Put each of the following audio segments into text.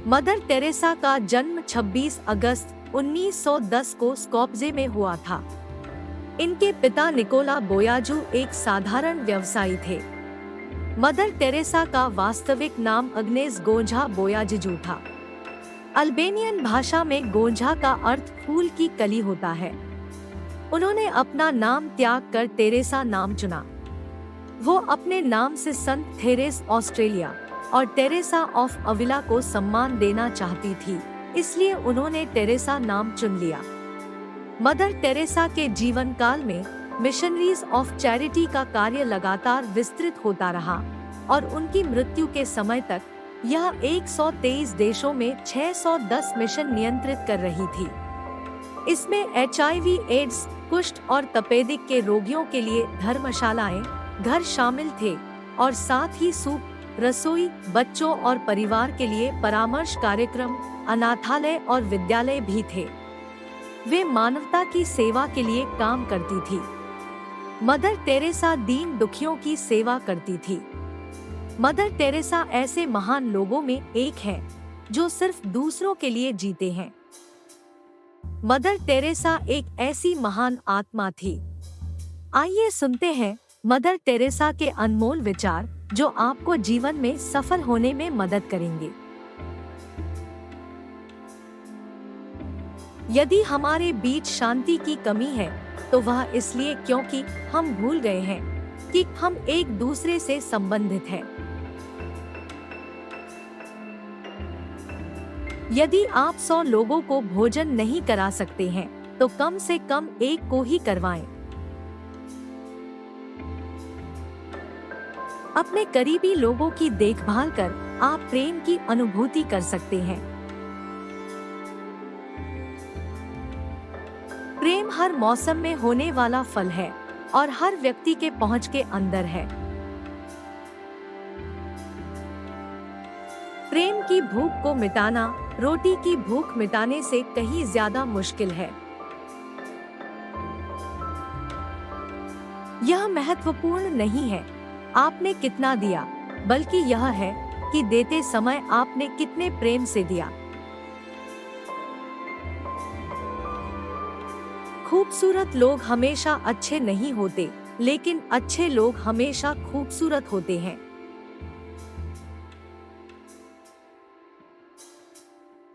Mother Teresa का जन्म 26 अगस्त 1910 को स्कोप्जे में हुआ था। इनके पिता निकोला बोयाजू एक साधारण व्यवसायी थे। मदर टेरेसा का वास्तविक नाम अग्नेस गोंझा बोयाजिजू था। अल्बेनियन भाषा में गोंझा का अर्थ फूल की कली होता है। उन्होंने अपना नाम त्याग कर टेरेसा नाम चुना। वो अपने नाम से संत थेरेस ऑस्ट्रेलिया और टेरेसा ऑफ अविला को सम्मान देना चाहती थी, इसलिए उन्होंने टेरेसा नाम चुन लिया। मदर टेरेसा के जीवन काल में मिशनरीज ऑफ चैरिटी का कार्य लगातार विस्तृत होता रहा और उनकी मृत्यु के समय तक यह 123 देशों में 610 मिशन नियंत्रित कर रही थी। इसमें HIV, एड्स, कुष्ठ और तपेदिक के रोगियों के लिए धर्मशालाएं, घर शामिल थे और साथ ही सूप, रसोई, बच्चों और परिवार के लिए परामर्श कार्यक्रम, अनाथालय और विद्यालय भी थे। वे मानवता की सेवा के लिए काम करती थी। मदर टेरेसा दीन दुखियों की सेवा करती थी। मदर टेरेसा ऐसे महान लोगों में एक है जो सिर्फ दूसरों के लिए जीते हैं। मदर टेरेसा एक ऐसी महान आत्मा थी। आइए सुनते हैं मदर टेरेसा के अनमोल विचार जो आपको जीवन में सफल होने में मदद करेंगे। यदि हमारे बीच शांति की कमी है तो वह इसलिए क्योंकि हम भूल गए हैं कि हम एक दूसरे से संबंधित हैं। यदि आप 100 लोगों को भोजन नहीं करा सकते हैं तो कम से कम एक को ही करवाएं। अपने करीबी लोगों की देखभाल कर आप प्रेम की अनुभूति कर सकते हैं। प्रेम हर मौसम में होने वाला फल है और हर व्यक्ति के पहुंच के अंदर है। प्रेम की भूख को मिटाना रोटी की भूख मिटाने से कहीं ज्यादा मुश्किल है। यह महत्वपूर्ण नहीं है आपने कितना दिया, बल्कि यह है कि देते समय आपने कितने प्रेम से दिया। खूबसूरत लोग हमेशा अच्छे नहीं होते, लेकिन अच्छे लोग हमेशा खूबसूरत होते हैं।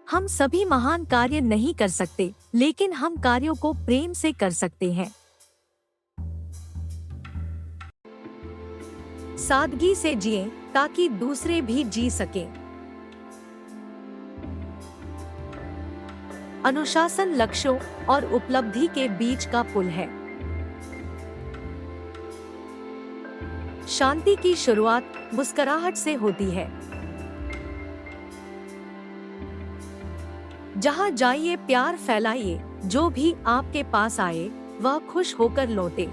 हम सभी महान कार्य नहीं कर सकते, लेकिन हम कार्यों को प्रेम से कर सकते हैं। सादगी से जिएं ताकि दूसरे भी जी सकें। अनुशासन लक्ष्यों और उपलब्धि के बीच का पुल है। शांति की शुरुआत मुस्कुराहट से होती है। जहां जाइए प्यार फैलाइए, जो भी आपके पास आए वह खुश होकर लौटे।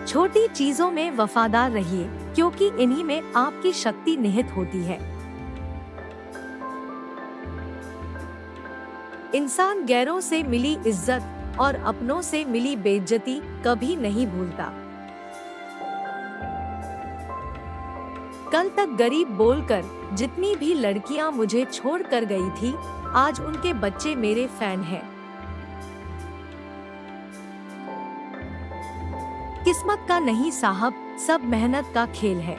छोटी चीजों में वफादार रहिए, क्योंकि इन्हीं में आपकी शक्ति निहित होती है। इंसान गैरों से मिली इज्जत और अपनों से मिली बेइज्जती कभी नहीं भूलता। कल तक गरीब बोलकर जितनी भी लड़कियां मुझे छोड़ कर गई थी, आज उनके बच्चे मेरे फैन हैं। किस्मत का नहीं साहब, सब मेहनत का खेल है।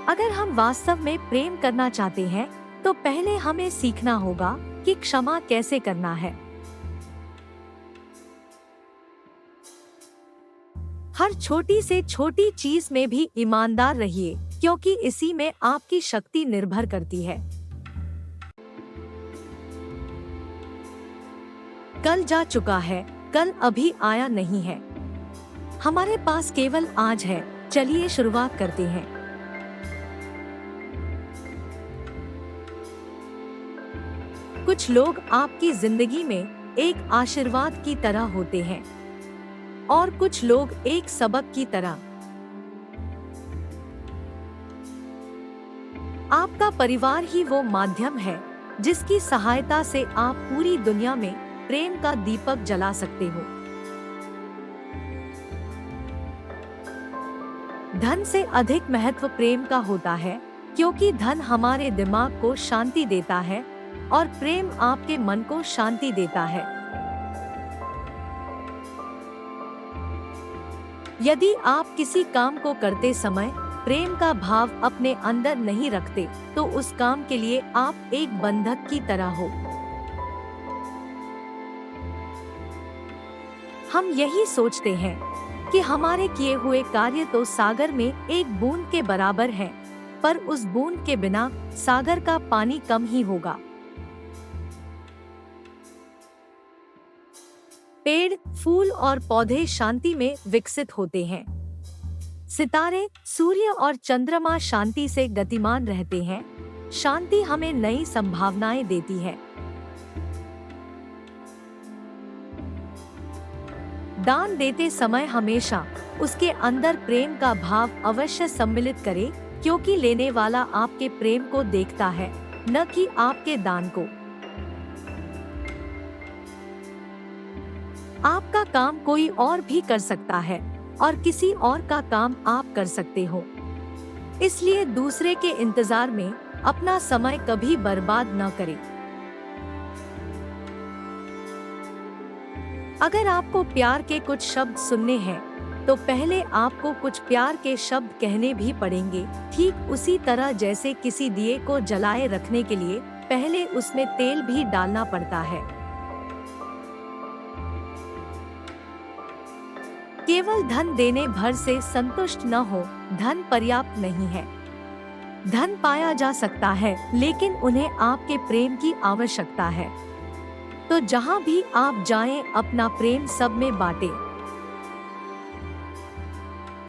अगर हम वास्तव में प्रेम करना चाहते हैं तो पहले हमें सीखना होगा कि क्षमा कैसे करना है। हर छोटी से छोटी चीज में भी ईमानदार रहिए, क्योंकि इसी में आपकी शक्ति निर्भर करती है। कल जा चुका है, कल अभी आया नहीं है। हमारे पास केवल आज है। चलिए शुरुआत करते हैं। कुछ लोग आपकी जिंदगी में एक आशीर्वाद की तरह होते हैं और कुछ लोग एक सबक की तरह। आपका परिवार ही वो माध्यम है जिसकी सहायता से आप पूरी दुनिया में प्रेम का दीपक जला सकते हो। धन से अधिक महत्व प्रेम का होता है, क्योंकि धन हमारे दिमाग को शांति देता है और प्रेम आपके मन को शांति देता है। यदि आप किसी काम को करते समय प्रेम का भाव अपने अंदर नहीं रखते, तो उस काम के लिए आप एक बंधक की तरह हो। हम यही सोचते हैं कि हमारे किए हुए कार्य तो सागर में एक बूंद के बराबर हैं, पर उस बूंद के बिना सागर का पानी कम ही होगा। पेड़, फूल और पौधे शांति में विकसित होते हैं। सितारे, सूर्य और चंद्रमा शांति से गतिमान रहते हैं। शांति हमें नई संभावनाएं देती है। दान देते समय हमेशा उसके अंदर प्रेम का भाव अवश्य सम्मिलित करें, क्योंकि लेने वाला आपके प्रेम को देखता है, न कि आपके दान को। आपका काम कोई और भी कर सकता है और किसी और का काम आप कर सकते हो। इसलिए दूसरे के इंतजार में अपना समय कभी बर्बाद न करें। अगर आपको प्यार के कुछ शब्द सुनने हैं, तो पहले आपको कुछ प्यार के शब्द कहने भी पड़ेंगे। ठीक उसी तरह जैसे किसी दिए को जलाए रखने के लिए पहले उसमें तेल भी डालना पड़ता है। केवल धन देने भर से संतुष्ट न हो। धन पर्याप्त नहीं है। धन पाया जा सकता है, लेकिन उन्हें आपके प्रेम की आवश्यकता है। तो जहाँ भी आप जाएं, अपना प्रेम सब में बांटें।